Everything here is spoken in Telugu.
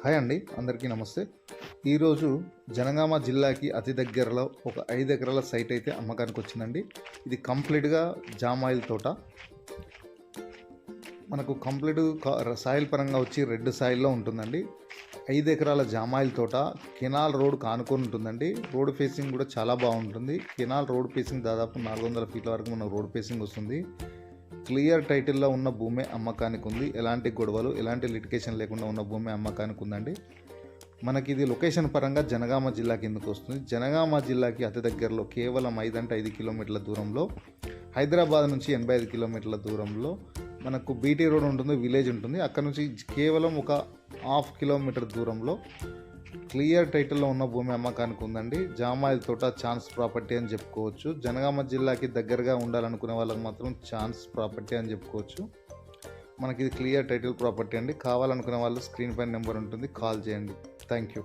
హాయ్ అండి, అందరికీ నమస్తే. ఈరోజు జనగామ జిల్లాకి అతి దగ్గరలో ఒక 5 ఎకరాల సైట్ అయితే అమ్మకానికి వచ్చిందండి. ఇది కంప్లీట్గా జామాయిల్ తోట. మనకు కంప్లీట్ సాయిల్ పరంగా వచ్చి రెడ్ సాయిల్లో ఉంటుందండి. 5 ఎకరాల జామాయిల్ తోట కెనాల్ రోడ్ కానుకొని ఉంటుందండి. రోడ్ ఫేసింగ్ కూడా చాలా బాగుంటుంది. కెనాల్ రోడ్ ఫేసింగ్ దాదాపు 400 ఫీట్ల వరకు మనకు రోడ్ ఫేసింగ్ వస్తుంది. క్లియర్ టైటిల్లో ఉన్న భూమి అమ్మకానికి ఉంది. ఎలాంటి గొడవలు, ఎలాంటి లిటికేషన్ లేకుండా ఉన్న భూమి అమ్మకానికి ఉందండి. మనకి ఇది లొకేషన్ పరంగా జనగామ జిల్లా కిందకు వస్తుంది. జనగామ జిల్లాకి అతి దగ్గరలో కేవలం 5 కిలోమీటర్ల దూరంలో, హైదరాబాద్ నుంచి 85 కిలోమీటర్ల దూరంలో మనకు బీటీ రోడ్ ఉంటుంది, విలేజ్ ఉంటుంది. అక్కడ నుంచి కేవలం ఒక 1/2 కిలోమీటర్ దూరంలో క్లియర్ టైటిల్లో ఉన్న భూమి అమ్మకానికి ఉందండి. జామాయిల్ తోట ఛాన్స్ ప్రాపర్టీ అని చెప్పుకోవచ్చు. జనగామ జిల్లాకి దగ్గరగా ఉండాలనుకునే వాళ్ళకి మాత్రం ఛాన్స్ ప్రాపర్టీ అని చెప్పుకోవచ్చు. మనకి ఇది క్లియర్ టైటిల్ ప్రాపర్టీ అండి. కావాలనుకునే వాళ్ళు స్క్రీన్ పైన నెంబర్ ఉంటుంది, కాల్ చేయండి. Thank you.